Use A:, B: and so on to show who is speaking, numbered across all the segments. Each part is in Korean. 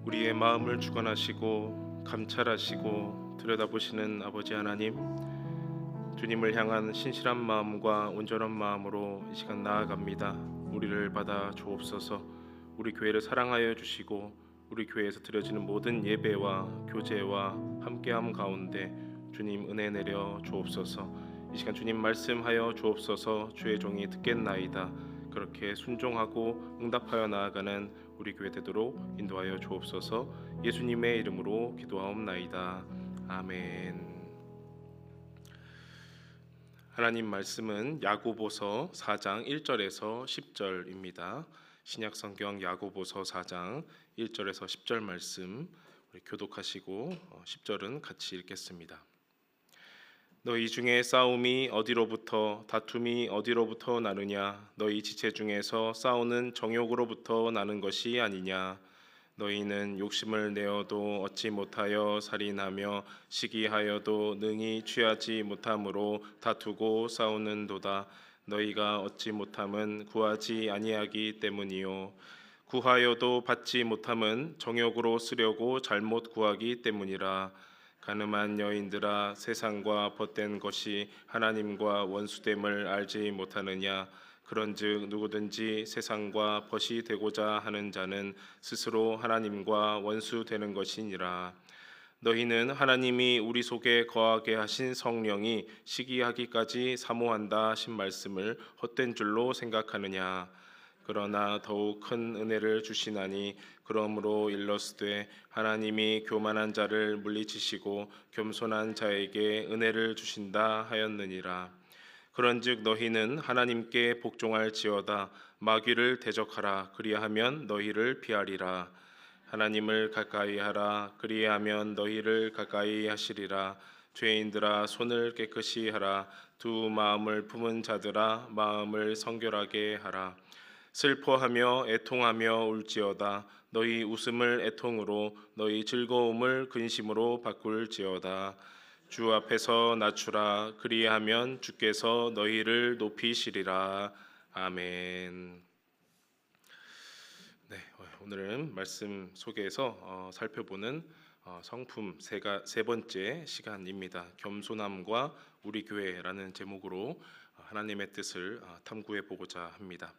A: 우리의 마음을 주관하시고 감찰하시고 들여다보시는 아버지 하나님, 주님을 향한 신실한 마음과 온전한 마음으로 이 시간 나아갑니다. 우리를 받아 주옵소서. 우리 교회를 사랑하여 주시고 우리 교회에서 드려지는 모든 예배와 교제와 함께함 가운데 주님 은혜 내려 주옵소서. 이 시간 주님 말씀하여 주옵소서. 주의 종이 듣겠나이다. 그렇게 순종하고 응답하여 나아가는 우리 교회 되도록 인도하여 주옵소서. 예수님의 이름으로 기도하옵나이다. 아멘. 하나님 말씀은 야고보서 4장 1절에서 10절입니다. 신약 성경 야고보서 4장 1절에서 10절 말씀 우리 교독하시고 10절은 같이 읽겠습니다. 너희 중에 싸움이 어디로부터 다툼이 어디로부터 나느냐? 너희 지체 중에서 싸우는 정욕으로부터 나는 것이 아니냐? 너희는 욕심을 내어도 얻지 못하여 살인하며 시기하여도 능히 취하지 못함으로 다투고 싸우는도다. 너희가 얻지 못함은 구하지 아니하기 때문이요 구하여도 받지 못함은 정욕으로 쓰려고 잘못 구하기 때문이라. 가늠한 여인들아, 세상과 벗된 것이 하나님과 원수됨을 알지 못하느냐? 그런즉 누구든지 세상과 벗이 되고자 하는 자는 스스로 하나님과 원수 되는 것이니라. 너희는 하나님이 우리 속에 거하게 하신 성령이 시기하기까지 사모한다 하신 말씀을 헛된 줄로 생각하느냐? 그러나 더욱 큰 은혜를 주시나니 그러므로 일러스되 하나님이 교만한 자를 물리치시고 겸손한 자에게 은혜를 주신다 하였느니라. 그런즉 너희는 하나님께 복종할지어다. 마귀를 대적하라. 그리하면 너희를 피하리라. 하나님을 가까이하라. 그리하면 너희를 가까이 하시리라. 죄인들아, 손을 깨끗이 하라. 두 마음을 품은 자들아, 마음을 성결하게 하라. 슬퍼하며 애통하며 울지어다. 너희 웃음을 애통으로 너희 즐거움을 근심으로 바꿀지어다. 주 앞에서 낮추라. 그리하면 주께서 너희를 높이시리라. 아멘. 네, 오늘은 말씀 속에서 살펴보는 성품 세 번째 시간입니다. 겸손함과 우리 교회라는 제목으로 하나님의 뜻을 탐구해 보고자 합니다.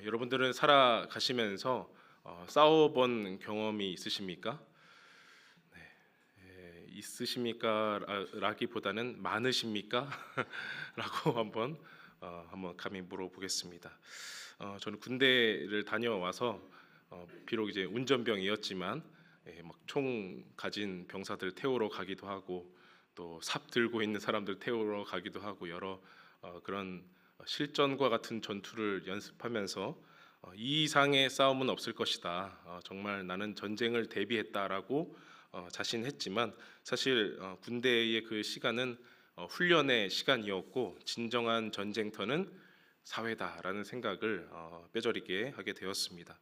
A: 여러분들은 살아가시면서 싸워본 경험이 있으십니까? 있으십니까? 라기보다는 많으십니까? 라고 한번 감히 물어보겠습니다. 저는 군대를 다녀와서 비록 이제 운전병이었지만 막 총 가진 병사들 태우러 가기도 하고 또 삽 들고 있는 사람들 태우러 가기도 하고 여러 그런 실전과 같은 전투를 연습하면서 이 이상의 싸움은 없을 것이다. 정말 나는 전쟁을 대비했다라고 자신했지만 사실 군대의 그 시간은 훈련의 시간이었고 진정한 전쟁터는 사회다라는 생각을 뼈저리게 하게 되었습니다.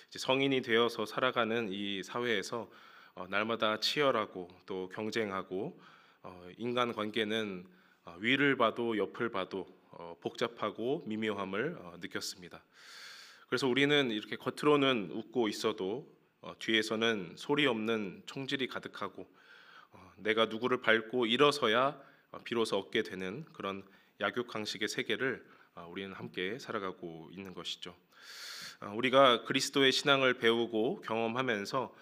A: 이제 성인이 되어서 살아가는 이 사회에서 날마다 치열하고 또 경쟁하고 인간 관계는 위를 봐도 옆을 봐도 복잡하고 미묘함을 느꼈습니다. 그래서 우리는 이렇게 겉으로는 웃고 있어도 뒤에서는 소리 없는 총질이 가득하고 내가 누구를 밟고 일어서야 비로소 얻게 되는 그런 약육강식의 세계를 우리는 함께 살아가고 있는 것이죠. 우리가 그리스도의 신앙을 배우고 경험하면서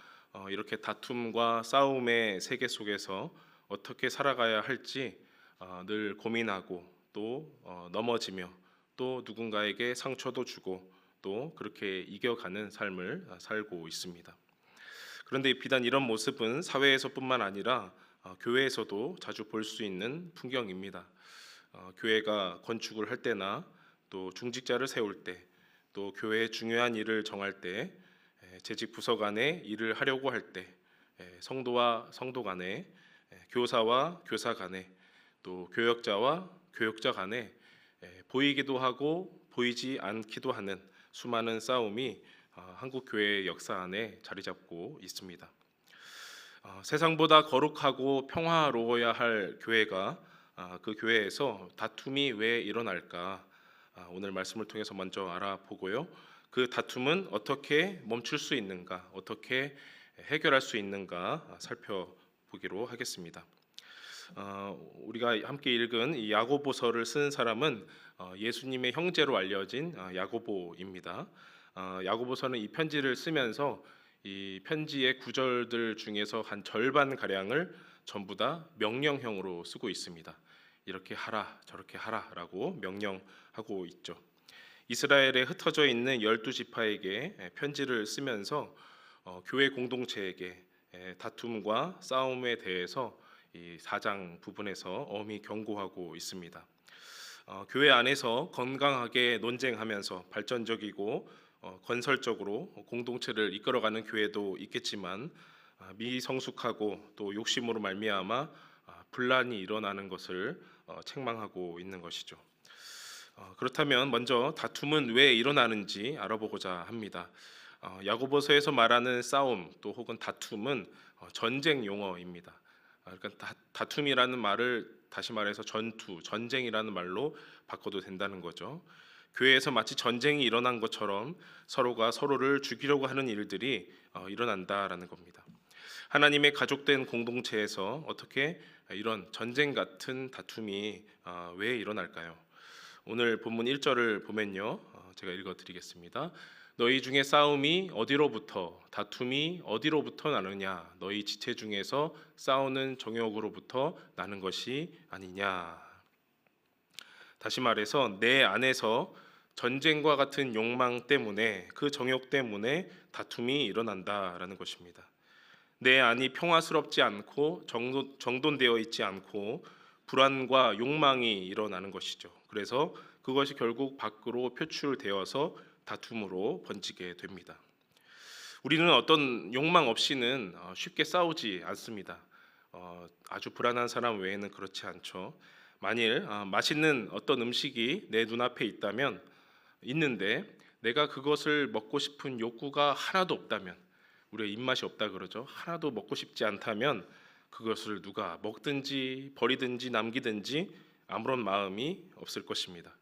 A: 이렇게 다툼과 싸움의 세계 속에서 어떻게 살아가야 할지 늘 고민하고 또 넘어지며 또 누군가에게 상처도 주고 또 그렇게 이겨가는 삶을 살고 있습니다. 그런데 비단 이런 모습은 사회에서뿐만 아니라 교회에서도 자주 볼 수 있는 풍경입니다. 교회가 건축을 할 때나 또 중직자를 세울 때, 또 교회의 중요한 일을 정할 때, 재직 부서 간에 일을 하려고 할 때, 성도와 성도 간에, 교사와 교사 간에, 또 교역자와 교역자 간에 보이기도 하고 보이지 않기도 하는 수많은 싸움이 한국 교회의 역사 안에 자리 잡고 있습니다. 세상보다 거룩하고 평화로워야 할 교회가 그 교회에서 다툼이 왜 일어날까? 오늘 말씀을 통해서 먼저 알아보고요. 그 다툼은 어떻게 멈출 수 있는가, 어떻게 해결할 수 있는가 살펴보기로 하겠습니다. 우리가 함께 읽은 이 야고보서를 쓴 사람은 예수님의 형제로 알려진 야고보입니다. 야고보서는 이 편지를 쓰면서 이 편지의 구절들 중에서 한 절반 가량을 전부 다 명령형으로 쓰고 있습니다. 이렇게 하라, 저렇게 하라라고 명령하고 있죠. 이스라엘에 흩어져 있는 12지파에게 편지를 쓰면서 교회 공동체에게 다툼과 싸움에 대해서 이 4장 부분에서 엄히 경고하고 있습니다. 교회 안에서 건강하게 논쟁하면서 발전적이고 건설적으로 공동체를 이끌어가는 교회도 있겠지만 미성숙하고 또 욕심으로 말미암아 분란이 일어나는 것을 책망하고 있는 것이죠. 그렇다면 먼저 다툼은 왜 일어나는지 알아보고자 합니다. 야고보서에서 말하는 싸움 또 혹은 다툼은 전쟁 용어입니다. 그러니까 다툼이라는 말을 다시 말해서 전투, 전쟁이라는 말로 바꿔도 된다는 거죠. 교회에서 마치 전쟁이 일어난 것처럼 서로가 서로를 죽이려고 하는 일들이 일어난다라는 겁니다. 하나님의 가족된 공동체에서 어떻게 이런 전쟁 같은 다툼이 왜 일어날까요? 오늘 본문 1절을 보면요, 제가 읽어드리겠습니다. 너희 중에 싸움이 어디로부터 다툼이 어디로부터 나느냐? 너희 지체 중에서 싸우는 정욕으로부터 나는 것이 아니냐? 다시 말해서 내 안에서 전쟁과 같은 욕망 때문에 그 정욕 때문에 다툼이 일어난다라는 것입니다. 내 안이 평화스럽지 않고 정돈되어 있지 않고 불안과 욕망이 일어나는 것이죠. 그래서 그것이 결국 밖으로 표출되어서 다툼으로 번지게 됩니다. 우리는 어떤 욕망 없이는 쉽게 싸우지 않습니다. 아주 불안한 사람 외에는 그렇지 않죠. 만일 맛있는 어떤 음식이 내 눈앞에 있는데 내가 그것을 먹고 싶은 욕구가 하나도 없다면, 우리가 입맛이 없다 그러죠. 하나도 먹고 싶지 않다면 그것을 누가 먹든지 버리든지 남기든지 아무런 마음이 없을 것입니다.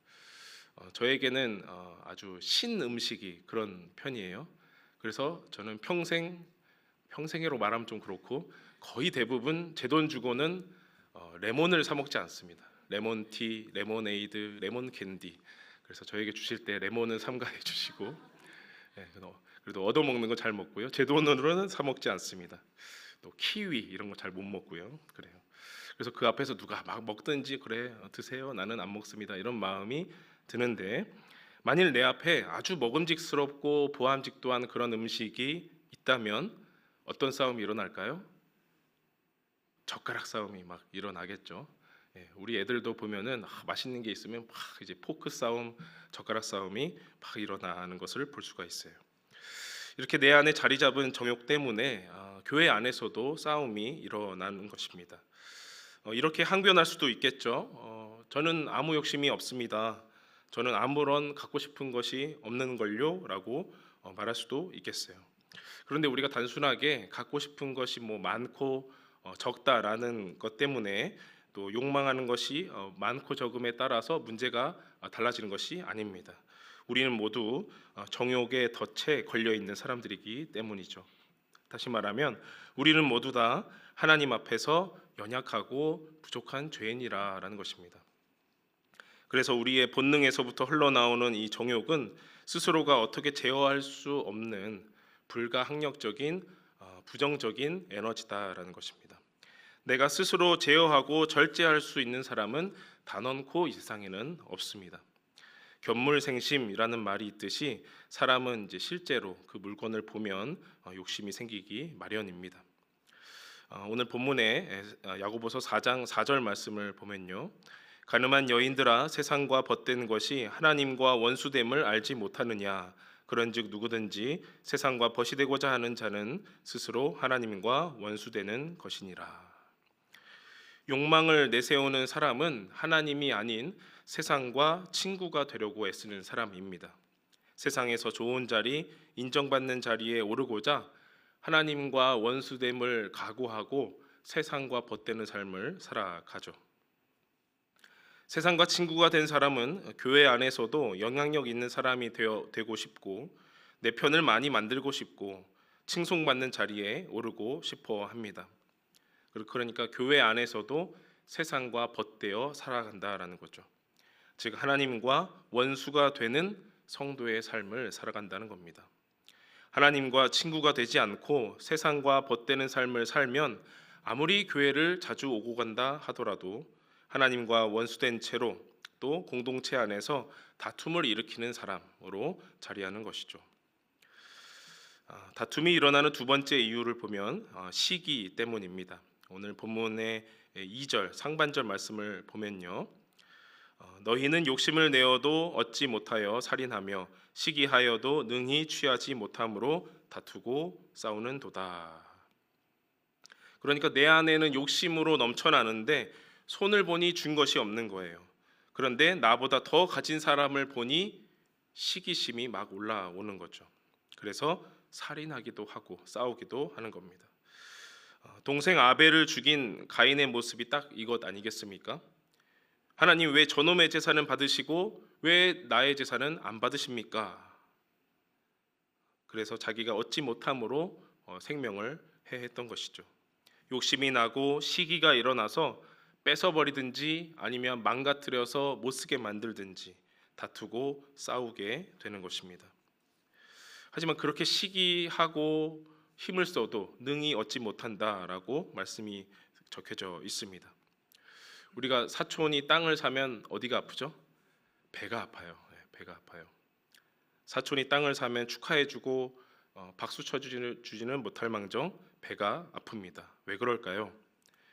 A: 저에게는 아주 신 음식이 그런 편이에요. 그래서 저는 평생으로 말하면 좀 그렇고 거의 대부분 제 돈 주고는 레몬을 사 먹지 않습니다. 레몬티, 레모네이드, 레몬 캔디. 그래서 저에게 주실 때 레몬은 삼가해 주시고, 그래도 얻어 먹는 거 잘 먹고요. 제 돈으로는 사 먹지 않습니다. 또 키위 이런 거 잘 못 먹고요. 그래요. 그래서 그 앞에서 누가 막 먹든지 그래 드세요. 나는 안 먹습니다. 이런 마음이 드는데, 만일 내 앞에 아주 먹음직스럽고 보암직도한 그런 음식이 있다면 어떤 싸움이 일어날까요? 젓가락 싸움이 막 일어나겠죠. 우리 애들도 보면은 맛있는 게 있으면 막 이제 포크 싸움, 젓가락 싸움이 막 일어나는 것을 볼 수가 있어요. 이렇게 내 안에 자리 잡은 정욕 때문에 교회 안에서도 싸움이 일어나는 것입니다. 이렇게 항변할 수도 있겠죠. 저는 아무 욕심이 없습니다. 저는 아무런 갖고 싶은 것이 없는 걸요라고 말할 수도 있겠어요. 그런데 우리가 단순하게 갖고 싶은 것이 뭐 많고 적다라는 것 때문에 또 욕망하는 것이 많고 적음에 따라서 문제가 달라지는 것이 아닙니다. 우리는 모두 정욕의 덫에 걸려 있는 사람들이기 때문이죠. 다시 말하면 우리는 모두 다 하나님 앞에서 연약하고 부족한 죄인이라는 것입니다. 그래서 우리의 본능에서부터 흘러나오는 이 정욕은 스스로가 어떻게 제어할 수 없는 불가항력적인 부정적인 에너지다라는 것입니다. 내가 스스로 제어하고 절제할 수 있는 사람은 단언코 이 세상에는 없습니다. 견물생심이라는 말이 있듯이 사람은 이제 실제로 그 물건을 보면 욕심이 생기기 마련입니다. 오늘 본문에 야고보서 4장 4절 말씀을 보면요, 가늠한 여인들아 세상과 벗된 것이 하나님과 원수됨을 알지 못하느냐. 그런즉 누구든지 세상과 벗이 되고자 하는 자는 스스로 하나님과 원수되는 것이니라. 욕망을 내세우는 사람은 하나님이 아닌 세상과 친구가 되려고 애쓰는 사람입니다. 세상에서 좋은 자리, 인정받는 자리에 오르고자 하나님과 원수됨을 각오하고 세상과 벗되는 삶을 살아가죠. 세상과 친구가 된 사람은 교회 안에서도 영향력 있는 사람이 되고 싶고 내 편을 많이 만들고 싶고 칭송받는 자리에 오르고 싶어 합니다. 그러니까 교회 안에서도 세상과 벗되어 살아간다라는 거죠. 즉 하나님과 원수가 되는 성도의 삶을 살아간다는 겁니다. 하나님과 친구가 되지 않고 세상과 벗되는 삶을 살면 아무리 교회를 자주 오고 간다 하더라도 하나님과 원수된 채로 또 공동체 안에서 다툼을 일으키는 사람으로 자리하는 것이죠. 다툼이 일어나는 두 번째 이유를 보면 시기 때문입니다. 오늘 본문의 2절 상반절 말씀을 보면요. 너희는 욕심을 내어도 얻지 못하여 살인하며 시기하여도 능히 취하지 못함으로 다투고 싸우는도다. 그러니까 내 안에는 욕심으로 넘쳐나는데 손을 보니 준 것이 없는 거예요. 그런데 나보다 더 가진 사람을 보니 시기심이 막 올라오는 거죠. 그래서 살인하기도 하고 싸우기도 하는 겁니다. 동생 아벨을 죽인 가인의 모습이 딱 이것 아니겠습니까? 하나님 왜 저놈의 제사는 받으시고 왜 나의 제사는 안 받으십니까? 그래서 자기가 얻지 못함으로 생명을 해했던 것이죠. 욕심이 나고 시기가 일어나서 뺏어버리든지 아니면 망가뜨려서 못쓰게 만들든지 다투고 싸우게 되는 것입니다. 하지만 그렇게 시기하고 힘을 써도 능히 얻지 못한다라고 말씀이 적혀져 있습니다. 우리가 사촌이 땅을 사면 어디가 아프죠? 배가 아파요. 배가 아파요. 사촌이 땅을 사면 축하해주고 박수 쳐주지는 못할 망정 배가 아픕니다. 왜 그럴까요?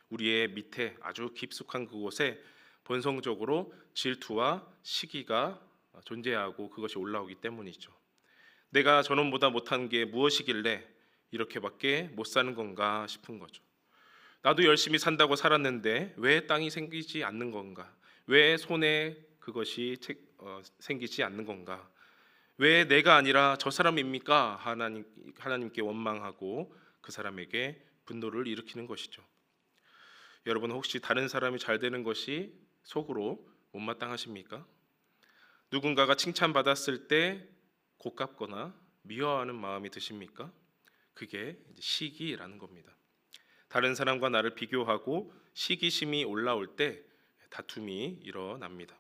A: 우리의 밑에 아주 깊숙한 그곳에 본성적으로 질투와 시기가 존재하고 그것이 올라오기 때문이죠. 내가 저놈보다 못한 게 무엇이길래 이렇게밖에 못 사는 건가 싶은 거죠. 나도 열심히 산다고 살았는데 왜 땅이 생기지 않는 건가? 왜 손에 그것이 생기지 않는 건가? 왜 내가 아니라 저 사람입니까? 하나님께 원망하고 그 사람에게 분노를 일으키는 것이죠. 여러분 혹시 다른 사람이 잘 되는 것이 속으로 못마땅하십니까? 누군가가 칭찬받았을 때 고깝거나 미워하는 마음이 드십니까? 그게 시기라는 겁니다. 다른 사람과 나를 비교하고 시기심이 올라올 때 다툼이 일어납니다.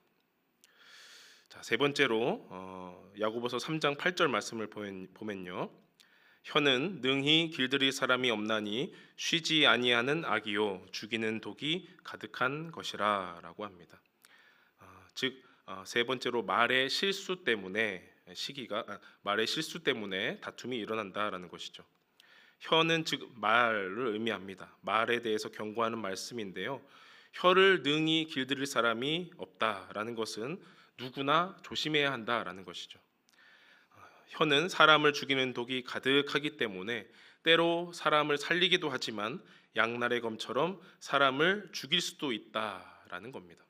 A: 자, 세 번째로 야고보서 3장 8절 말씀을 보면요. 혀는 능히 길들일 사람이 없나니 쉬지 아니하는 악이요 죽이는 독이 가득한 것이라라고 합니다. 즉 세 번째로 말의 실수 때문에 다툼이 일어난다라는 것이죠. 혀는 즉 말을 의미합니다. 말에 대해서 경고하는 말씀인데요. 혀를 능히 길들일 사람이 없다라는 것은 누구나 조심해야 한다라는 것이죠. 혀는 사람을 죽이는 독이 가득하기 때문에 때로 사람을 살리기도 하지만 양날의 검처럼 사람을 죽일 수도 있다라는 겁니다.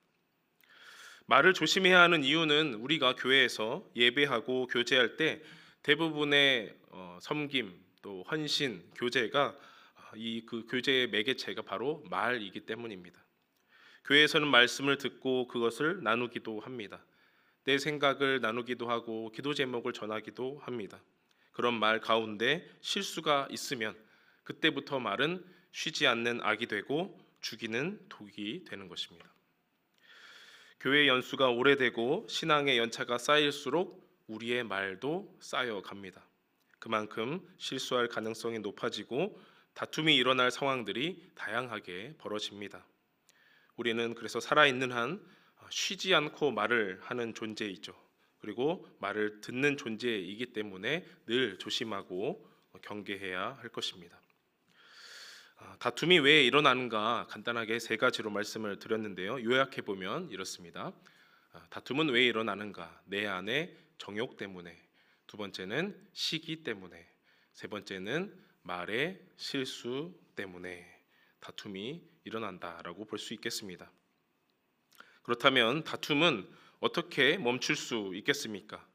A: 말을 조심해야 하는 이유는 우리가 교회에서 예배하고 교제할 때 대부분의 섬김 또 헌신 교제가 그 교제의 매개체가 바로 말이기 때문입니다. 교회에서는 말씀을 듣고 그것을 나누기도 합니다. 내 생각을 나누기도 하고 기도 제목을 전하기도 합니다. 그런 말 가운데 실수가 있으면 그때부터 말은 쉬지 않는 악이 되고 죽이는 독이 되는 것입니다. 교회 연수가 오래되고 신앙의 연차가 쌓일수록 우리의 말도 쌓여갑니다. 그만큼 실수할 가능성이 높아지고 다툼이 일어날 상황들이 다양하게 벌어집니다. 우리는 그래서 살아있는 한 쉬지 않고 말을 하는 존재이죠. 그리고 말을 듣는 존재이기 때문에 늘 조심하고 경계해야 할 것입니다. 다툼이 왜 일어나는가 간단하게 세 가지로 말씀을 드렸는데요. 요약해 보면 이렇습니다. 다툼은 왜 일어나는가? 내 안의 정욕 때문에, 두 번째는 시기 때문에, 세 번째는 말의 실수 때문에 다툼이 일어난다라고 볼 수 있겠습니다. 그렇다면 다툼은 어떻게 멈출 수 있겠습니까?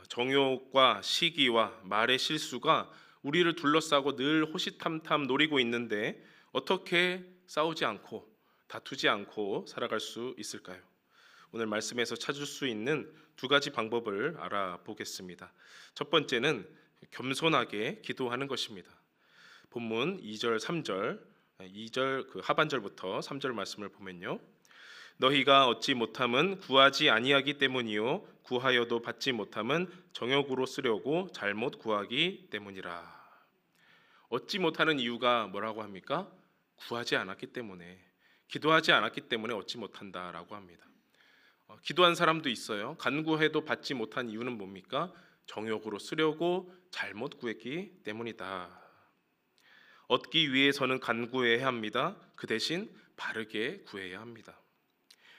A: 정욕과 시기와 말의 실수가 우리를 둘러싸고 늘 호시탐탐 노리고 있는데 어떻게 싸우지 않고 다투지 않고 살아갈 수 있을까요? 오늘 말씀에서 찾을 수 있는 두 가지 방법을 알아보겠습니다. 첫 번째는 겸손하게 기도하는 것입니다. 본문 2절, 3절, 2절 그 하반절부터 3절 말씀을 보면요. 너희가 얻지 못함은 구하지 아니하기 때문이요 구하여도 받지 못함은 정욕으로 쓰려고 잘못 구하기 때문이라. 얻지 못하는 이유가 뭐라고 합니까? 구하지 않았기 때문에, 기도하지 않았기 때문에 얻지 못한다라고 합니다. 기도한 사람도 있어요. 간구해도 받지 못한 이유는 뭡니까? 정욕으로 쓰려고 잘못 구했기 때문이다. 얻기 위해서는 간구해야 합니다. 그 대신 바르게 구해야 합니다.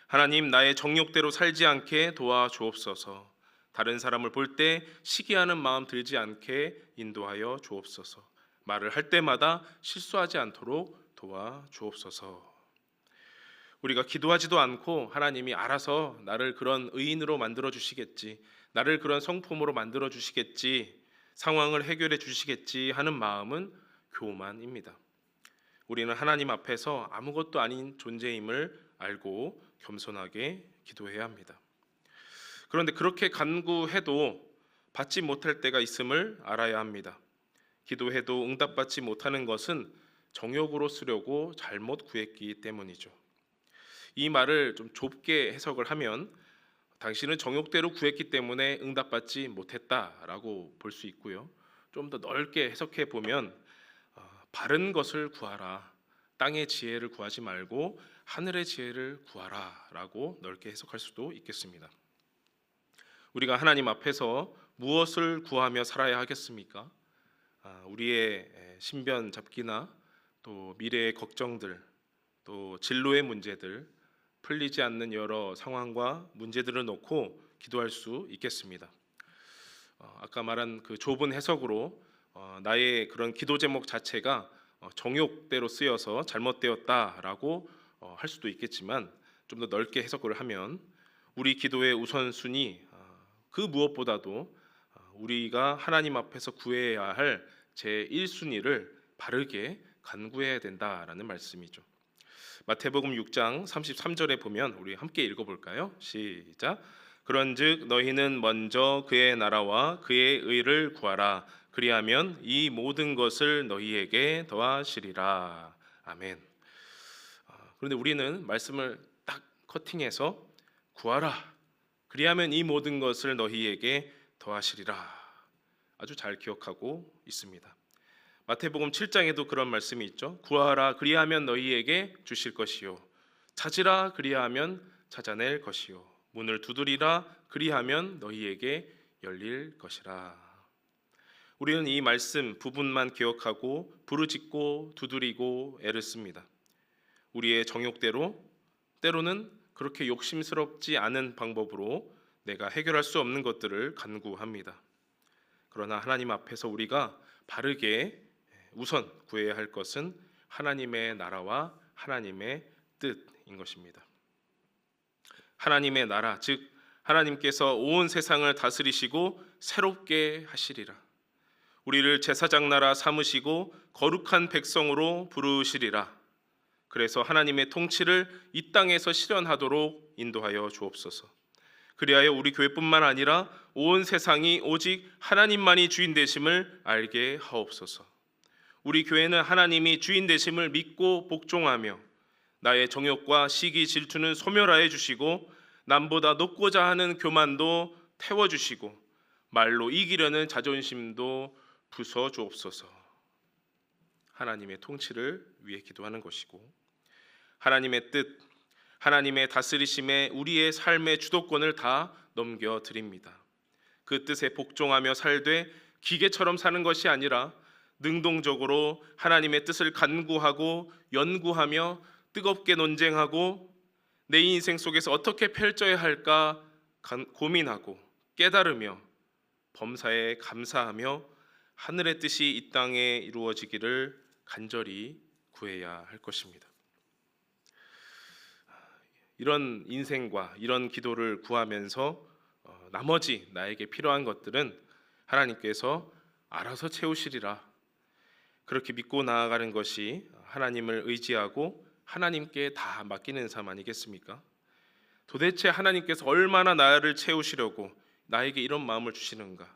A: 하나님, 나의 정욕대로 살지 않게 도와주옵소서. 다른 사람을 볼 때 시기하는 마음 들지 않게 인도하여 주옵소서. 말을 할 때마다 실수하지 않도록 도와주옵소서. 우리가 기도하지도 않고 하나님이 알아서 나를 그런 의인으로 만들어 주시겠지, 나를 그런 성품으로 만들어 주시겠지, 상황을 해결해 주시겠지 하는 마음은 교만입니다. 우리는 하나님 앞에서 아무것도 아닌 존재임을 알고 겸손하게 기도해야 합니다. 그런데 그렇게 간구해도 받지 못할 때가 있음을 알아야 합니다. 기도해도 응답받지 못하는 것은 정욕으로 쓰려고 잘못 구했기 때문이죠. 이 말을 좀 좁게 해석을 하면 당신은 정욕대로 구했기 때문에 응답받지 못했다라고 볼 수 있고요. 좀 더 넓게 해석해 보면 바른 것을 구하라, 땅의 지혜를 구하지 말고 하늘의 지혜를 구하라라고 넓게 해석할 수도 있겠습니다. 우리가 하나님 앞에서 무엇을 구하며 살아야 하겠습니까? 우리의 신변 잡기나 또 미래의 걱정들, 또 진로의 문제들, 풀리지 않는 여러 상황과 문제들을 놓고 기도할 수 있겠습니다. 아까 말한 그 좁은 해석으로 나의 그런 기도 제목 자체가 정욕대로 쓰여서 잘못되었다라고 할 수도 있겠지만, 좀 더 넓게 해석을 하면 우리 기도의 우선순위, 그 무엇보다도 우리가 하나님 앞에서 구해야 할 제1순위를 바르게 간구해야 된다라는 말씀이죠. 마태복음 6장 33절에 보면 우리 함께 읽어볼까요? 시작. 그런즉 너희는 먼저 그의 나라와 그의 의를 구하라. 그리하면 이 모든 것을 너희에게 더하시리라. 아멘. 그런데 우리는 말씀을 딱 커팅해서 구하라. 그리하면 이 모든 것을 너희에게 더하시리라. 아주 잘 기억하고 있습니다. 마태복음 7장에도 그런 말씀이 있죠. 구하라 그리하면 너희에게 주실 것이요, 찾으라 그리하면 찾아낼 것이요, 문을 두드리라 그리하면 너희에게 열릴 것이라. 우리는 이 말씀 부분만 기억하고 부르짖고 두드리고 애를 씁니다. 우리의 정욕대로, 때로는 그렇게 욕심스럽지 않은 방법으로 내가 해결할 수 없는 것들을 간구합니다. 그러나 하나님 앞에서 우리가 바르게 우선 구해야 할 것은 하나님의 나라와 하나님의 뜻인 것입니다. 하나님의 나라, 즉 하나님께서 온 세상을 다스리시고 새롭게 하시리라. 우리를 제사장 나라 삼으시고 거룩한 백성으로 부르시리라. 그래서 하나님의 통치를 이 땅에서 실현하도록 인도하여 주옵소서. 그리하여 우리 교회뿐만 아니라 온 세상이 오직 하나님만이 주인 되심을 알게 하옵소서. 우리 교회는 하나님이 주인 되심을 믿고 복종하며 나의 정욕과 시기 질투는 소멸하여 주시고 남보다 높고자 하는 교만도 태워주시고 말로 이기려는 자존심도 부숴 주옵소서. 하나님의 통치를 위해 기도하는 것이고, 하나님의 뜻, 하나님의 다스리심에 우리의 삶의 주도권을 다 넘겨드립니다. 그 뜻에 복종하며 살되 기계처럼 사는 것이 아니라 능동적으로 하나님의 뜻을 간구하고 연구하며 뜨겁게 논쟁하고 내 인생 속에서 어떻게 펼쳐야 할까 고민하고 깨달으며 범사에 감사하며 하늘의 뜻이 이 땅에 이루어지기를 간절히 구해야 할 것입니다. 이런 인생과 이런 기도를 구하면서 나머지 나에게 필요한 것들은 하나님께서 알아서 채우시리라, 그렇게 믿고 나아가는 것이 하나님을 의지하고 하나님께 다 맡기는 삶 아니겠습니까? 도대체 하나님께서 얼마나 나를 채우시려고 나에게 이런 마음을 주시는가?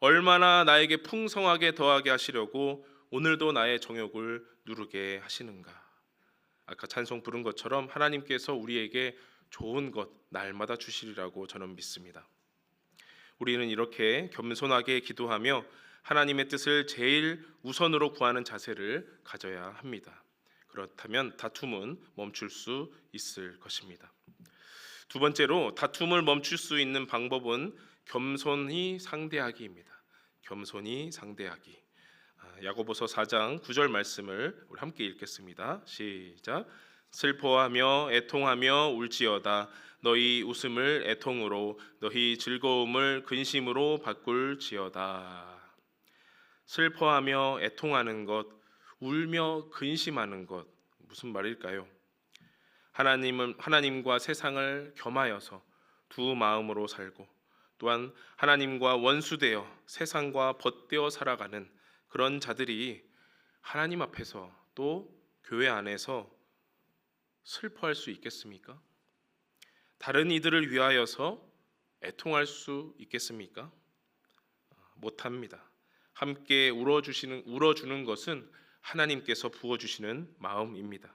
A: 얼마나 나에게 풍성하게 더하게 하시려고 오늘도 나의 정욕을 누르게 하시는가? 아까 찬송 부른 것처럼 하나님께서 우리에게 좋은 것 날마다 주시리라고 저는 믿습니다. 우리는 이렇게 겸손하게 기도하며 하나님의 뜻을 제일 우선으로 구하는 자세를 가져야 합니다. 그렇다면 다툼은 멈출 수 있을 것입니다. 두 번째로 다툼을 멈출 수 있는 방법은 겸손히 상대하기입니다. 겸손히 상대하기. 야고보서 4장 9절 말씀을 우리 함께 읽겠습니다. 시작. 슬퍼하며 애통하며 울지어다. 너희 웃음을 애통으로 너희 즐거움을 근심으로 바꿀지어다. 슬퍼하며 애통하는 것, 울며 근심하는 것, 무슨 말일까요? 하나님과 세상을 겸하여서 두 마음으로 살고 또한 하나님과 원수되어 세상과 벗되어 살아가는 그런 자들이 하나님 앞에서 또 교회 안에서 슬퍼할 수 있겠습니까? 다른 이들을 위하여서 애통할 수 있겠습니까? 못합니다. 함께 울어주는 것은 하나님께서 부어주시는 마음입니다.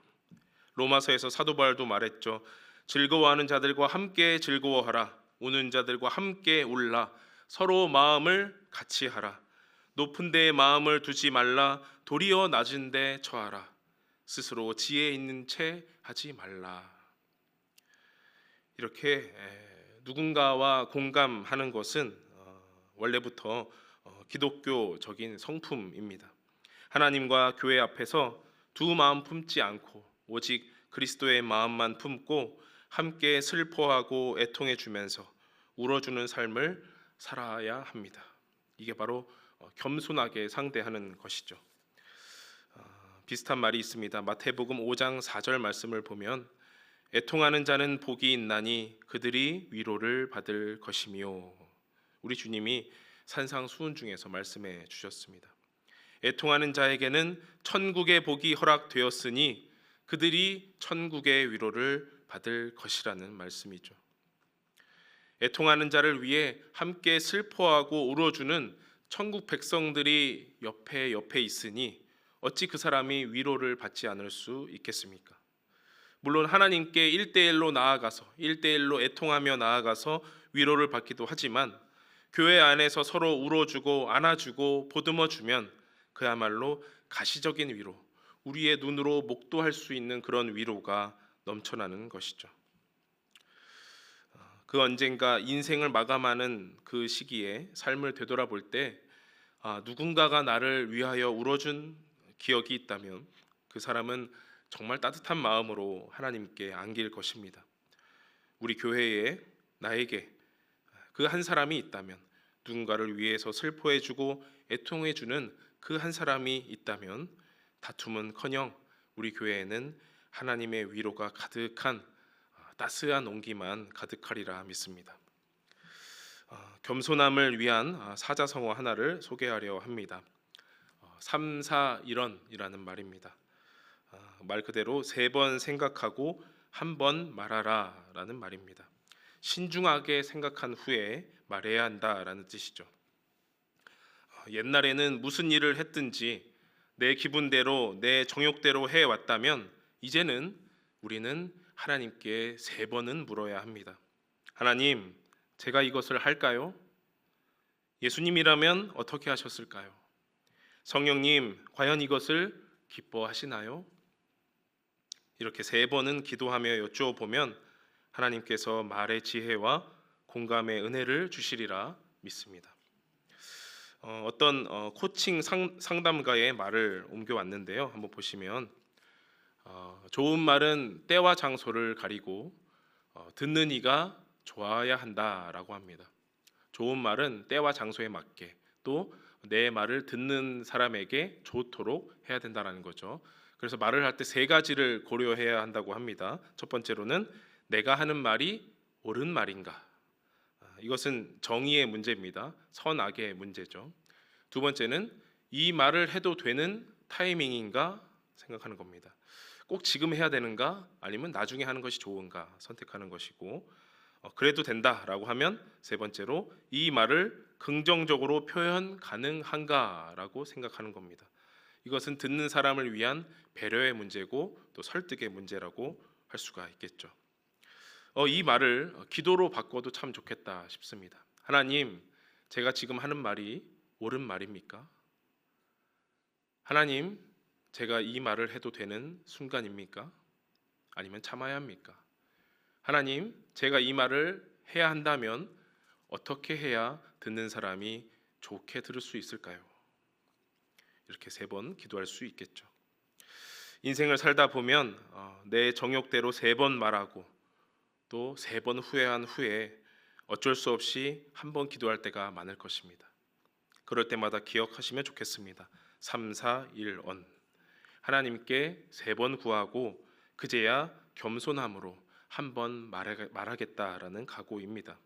A: 로마서에서 사도 바울도 말했죠. 즐거워하는 자들과 함께 즐거워하라. 우는 자들과 함께 울라. 서로 마음을 같이 하라. 높은 데에 마음을 두지 말라. 도리어 낮은 데 처하라. 스스로 지혜 있는 채 하지 말라. 이렇게 누군가와 공감하는 것은 원래부터 기독교적인 성품입니다. 하나님과 교회 앞에서 두 마음 품지 않고 오직 그리스도의 마음만 품고 함께 슬퍼하고 애통해 주면서 울어주는 삶을 살아야 합니다. 이게 바로 겸손하게 상대하는 것이죠. 비슷한 말이 있습니다. 마태복음 5장 4절 말씀을 보면 애통하는 자는 복이 있나니 그들이 위로를 받을 것이며, 우리 주님이 산상수훈 중에서 말씀해 주셨습니다. 애통하는 자에게는 천국의 복이 허락되었으니 그들이 천국의 위로를 받을 것이라는 말씀이죠. 애통하는 자를 위해 함께 슬퍼하고 울어주는 천국 백성들이 옆에 있으니 어찌 그 사람이 위로를 받지 않을 수 있겠습니까? 물론 하나님께 1대1로 나아가서 1대1로 애통하며 나아가서 위로를 받기도 하지만 교회 안에서 서로 울어주고 안아주고 보듬어주면 그야말로 가시적인 위로, 우리의 눈으로 목도할 수 있는 그런 위로가 넘쳐나는 것이죠. 그 언젠가 인생을 마감하는 그 시기에 삶을 되돌아볼 때 누군가가 나를 위하여 울어준 기억이 있다면 그 사람은 정말 따뜻한 마음으로 하나님께 안길 것입니다. 우리 교회에 나에게 그 한 사람이 있다면, 누군가를 위해서 슬퍼해주고 애통해주는 그 한 사람이 있다면 다툼은커녕 우리 교회에는 하나님의 위로가 가득한 따스한 온기만 가득하리라 믿습니다. 겸손함을 위한 사자성어 하나를 소개하려 합니다. 삼사일언이라는 말입니다. 말 그대로 3번 생각하고 한 번 말하라 라는 말입니다. 신중하게 생각한 후에 말해야 한다라는 뜻이죠. 옛날에는 무슨 일을 했든지 내 기분대로 내 정욕대로 해왔다면 이제는 우리는 하나님께 3번은 물어야 합니다. 하나님, 제가 이것을 할까요? 예수님이라면 어떻게 하셨을까요? 성령님, 과연 이것을 기뻐하시나요? 이렇게 3번은 기도하며 여쭈어보면 하나님께서 말의 지혜와 공감의 은혜를 주시리라 믿습니다. 어떤 코칭 상담가의 말을 옮겨왔는데요. 한번 보시면 좋은 말은 때와 장소를 가리고 듣는 이가 좋아야 한다라고 합니다. 좋은 말은 때와 장소에 맞게 또 내 말을 듣는 사람에게 좋도록 해야 된다는 거죠. 그래서 말을 할 때 3가지를 고려해야 한다고 합니다. 첫 번째로는 내가 하는 말이 옳은 말인가? 이것은 정의의 문제입니다. 선악의 문제죠. 두 번째는 이 말을 해도 되는 타이밍인가 생각하는 겁니다. 꼭 지금 해야 되는가 아니면 나중에 하는 것이 좋은가 선택하는 것이고, 그래도 된다라고 하면 세 번째로 이 말을 긍정적으로 표현 가능한가라고 생각하는 겁니다. 이것은 듣는 사람을 위한 배려의 문제고 또 설득의 문제라고 할 수가 있겠죠. 이 말을 기도로 바꿔도 참 좋겠다 싶습니다. 하나님, 제가 지금 하는 말이 옳은 말입니까? 하나님, 제가 이 말을 해도 되는 순간입니까? 아니면 참아야 합니까? 하나님, 제가 이 말을 해야 한다면 어떻게 해야 듣는 사람이 좋게 들을 수 있을까요? 이렇게 3번 기도할 수 있겠죠. 인생을 살다 보면 내 정욕대로 3번 말하고 또 3번 후회한 후에 어쩔 수 없이 한 번 기도할 때가 많을 것입니다. 그럴 때마다 기억하시면 좋겠습니다. 3, 4, 1, 언. 하나님께 3번 구하고 그제야 겸손함으로 한 번 말하겠다라는 각오입니다.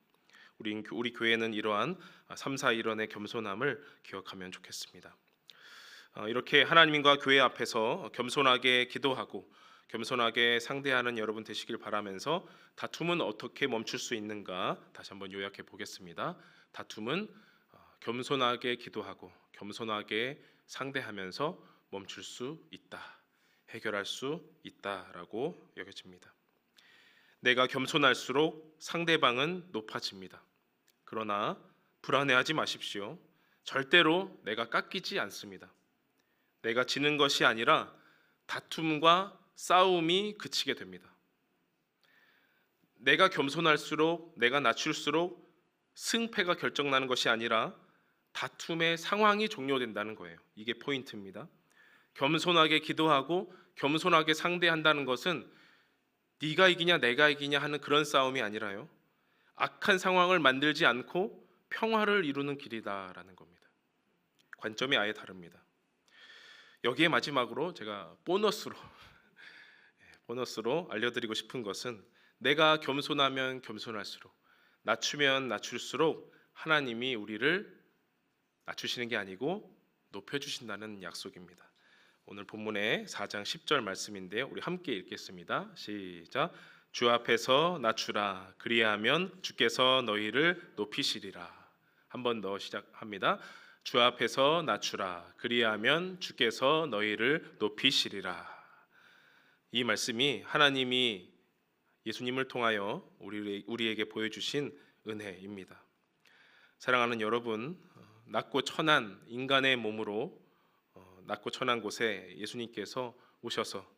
A: 우리 교회는 이러한 3, 4, 1원의 겸손함을 기억하면 좋겠습니다. 이렇게 하나님과 교회 앞에서 겸손하게 기도하고 겸손하게 상대하는 여러분 되시길 바라면서, 다툼은 어떻게 멈출 수 있는가 다시 한번 요약해 보겠습니다. 다툼은 겸손하게 기도하고 겸손하게 상대하면서 멈출 수 있다, 해결할 수 있다라고 여겨집니다. 내가 겸손할수록 상대방은 높아집니다. 그러나 불안해하지 마십시오. 절대로 내가 깎이지 않습니다. 내가 지는 것이 아니라 다툼과 싸움이 그치게 됩니다. 내가 겸손할수록, 내가 낮출수록 승패가 결정나는 것이 아니라 다툼의 상황이 종료된다는 거예요. 이게 포인트입니다. 겸손하게 기도하고 겸손하게 상대한다는 것은 네가 이기냐 내가 이기냐 하는 그런 싸움이 아니라요, 악한 상황을 만들지 않고 평화를 이루는 길이다라는 겁니다. 관점이 아예 다릅니다. 여기에 마지막으로 제가 보너스로 알려드리고 싶은 것은, 내가 겸손하면 겸손할수록, 낮추면 낮출수록 하나님이 우리를 낮추시는 게 아니고 높여주신다는 약속입니다. 오늘 본문의 4장 10절 말씀인데요, 우리 함께 읽겠습니다. 시작. 주 앞에서 낮추라, 그리하면 주께서 너희를 높이시리라. 한 번 더 시작합니다. 주 앞에서 낮추라, 그리하면 주께서 너희를 높이시리라. 이 말씀이 하나님이 예수님을 통하여 우리에게 보여주신 은혜입니다. 사랑하는 여러분, 낮고 천한 인간의 몸으로 낮고 천한 곳에 예수님께서 오셔서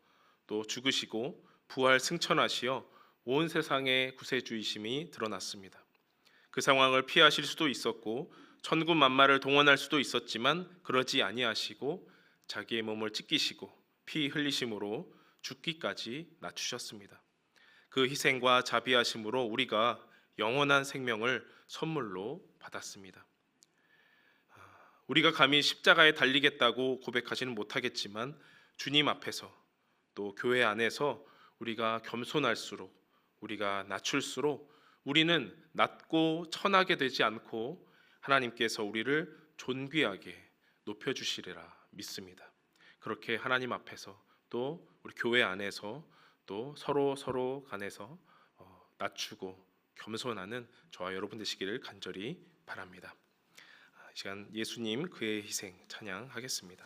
A: 또 죽으시고 부활 승천하시어 온 세상의 구세주이심이 드러났습니다. 그 상황을 피하실 수도 있었고 천군만마를 동원할 수도 있었지만 그러지 아니하시고 자기의 몸을 찢기시고 피 흘리심으로 죽기까지 낮추셨습니다. 그 희생과 자비하심으로 우리가 영원한 생명을 선물로 받았습니다. 우리가 감히 십자가에 달리겠다고 고백하지는 못하겠지만 주님 앞에서 또 교회 안에서 우리가 겸손할수록, 우리가 낮출수록 우리는 낮고 천하게 되지 않고 하나님께서 우리를 존귀하게 높여주시리라 믿습니다. 그렇게 하나님 앞에서 또 우리 교회 안에서 또 서로 간에서 낮추고 겸손하는 저와 여러분 되시기를 간절히 바랍니다. 이 시간 예수님 그의 희생 찬양하겠습니다.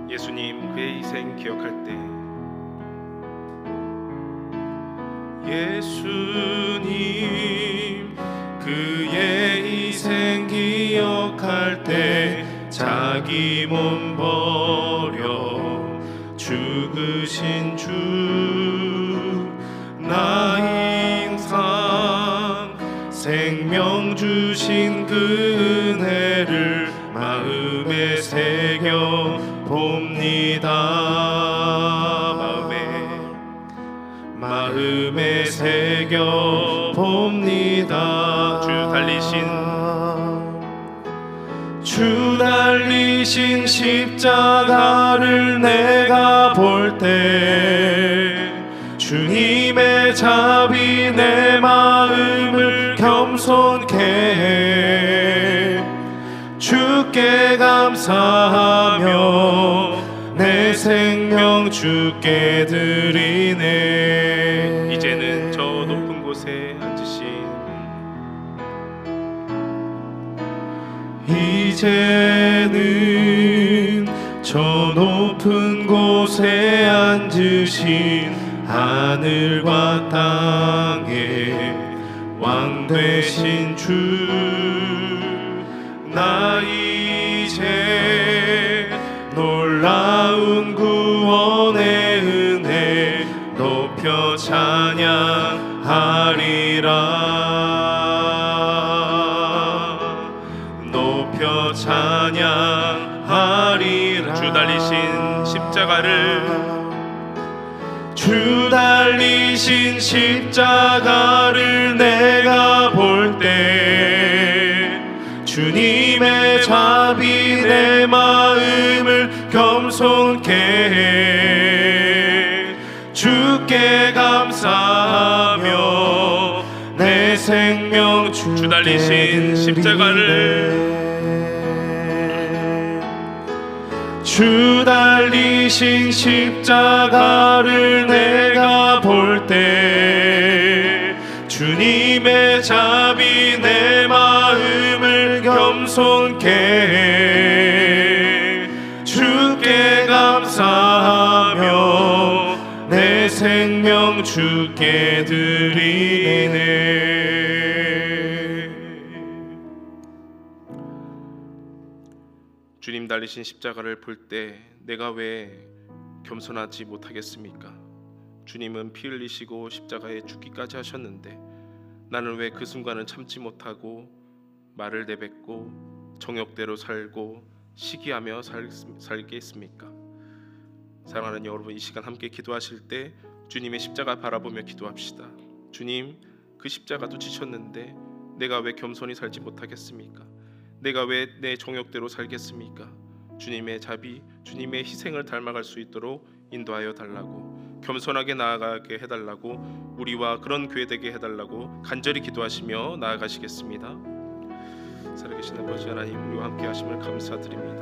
A: 예수님 그의 희생 기억할 때,
B: 예수님 그의 희생 기억할 때, 자기 몸 버려 죽으신 주, 나 인상 생명 주신 그 은혜를 마음에 새겨 봅니다. 마음에 새겨 봅니다. 주 달리신 십자가를 내가 볼 때 자비 내 마음을 겸손케 해 주께 감사하며 내 생명 주께 드리네.
A: 이제는 저 높은 곳에 앉으신
B: 이제는 저 높은 곳에 앉으신 하늘과 땅의 왕 되신 주, 나 이제 놀라운 구원의 은혜 높여 찬양하리라. 높여 찬양하리라.
A: 주 달리신 십자가를
B: 내가 볼 때 주님의 자비 내 마음을 겸손케 해 주께 감사하며 내 생명
A: 주 달리신
B: 주 달리신 십자가를 내가 볼 때 주님의 자비 내 마음을 겸손케 해 주께 감사하며 내 생명 주께 드리네.
A: 주님 달리신 십자가를 볼 때 내가 왜 겸손하지 못하겠습니까? 주님은 피 흘리시고 십자가에 죽기까지 하셨는데 나는 왜 그 순간을 참지 못하고 말을 내뱉고 정욕대로 살고 시기하며 살게 했습니까? 사랑하는 여러분, 이 시간 함께 기도하실 때 주님의 십자가 바라보며 기도합시다. 주님, 그 십자가도 지셨는데 내가 왜 겸손히 살지 못하겠습니까? 내가 왜 내 정욕대로 살겠습니까? 주님의 자비, 주님의 희생을 닮아갈 수 있도록 인도하여 달라고, 겸손하게 나아가게 해달라고, 우리와 그런 교회 되게 해달라고 간절히 기도하시며 나아가시겠습니다. 살아계신 아버지 하나님, 우리와 함께 하심을 감사드립니다.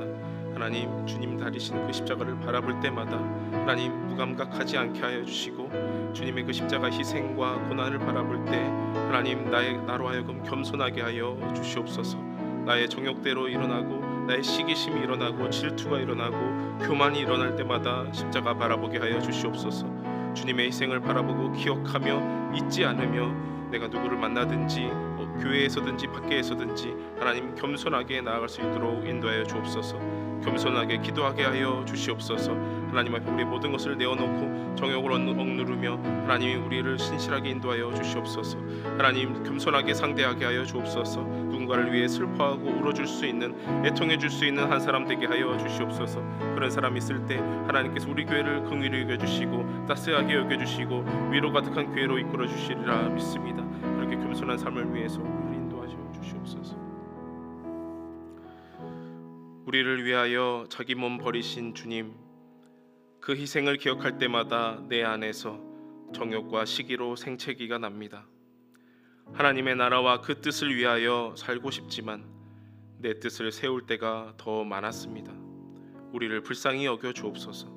A: 하나님, 주님 다리신 그 십자가를 바라볼 때마다 하나님 무감각하지 않게 하여 주시고, 주님의 그 십자가 희생과 고난을 바라볼 때 하나님 나로 하여금 겸손하게 하여 주시옵소서. 나의 정욕대로 일어나고 나의 시기심이 일어나고 질투가 일어나고 교만이 일어날 때마다 십자가 바라보게 하여 주시옵소서. 주님의 희생을 바라보고 기억하며 잊지 않으며 내가 누구를 만나든지 교회에서든지 밖에서든지 하나님 겸손하게 나아갈 수 있도록 인도하여 주옵소서. 겸손하게 기도하게 하여 주시옵소서. 하나님 앞에 우리 모든 것을 내어놓고 정욕을 억누르며 하나님이 우리를 신실하게 인도하여 주시옵소서. 하나님 겸손하게 상대하게 하여 주옵소서. 누군가를 위해 슬퍼하고 울어줄 수 있는, 애통해줄 수 있는 한 사람 되게 하여 주시옵소서. 그런 사람이 있을 때 하나님께서 우리 교회를 긍휼히 여겨주시고 따스하게 여겨주시고 위로 가득한 교회로 이끌어 주시리라 믿습니다. 그렇게 겸손한 삶을 위해서 우리를 인도하여 주시옵소서. 우리를 위하여 자기 몸 버리신 주님, 그 희생을 기억할 때마다 내 안에서 정욕과 시기로 생채기가 납니다. 하나님의 나라와 그 뜻을 위하여 살고 싶지만 내 뜻을 세울 때가 더 많았습니다. 우리를 불쌍히 여겨 주옵소서.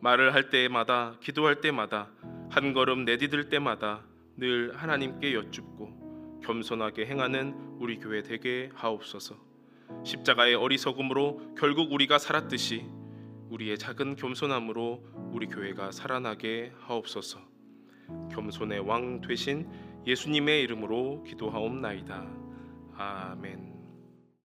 A: 말을 할 때마다, 기도할 때마다, 한 걸음 내디딜 때마다 늘 하나님께 여쭙고 겸손하게 행하는 우리 교회 되게 하옵소서. 십자가의 어리석음으로 결국 우리가 살았듯이 우리의 작은 겸손함으로 우리 교회가 살아나게 하옵소서. 겸손의 왕 되신 예수님의 이름으로 기도하옵나이다. 아멘.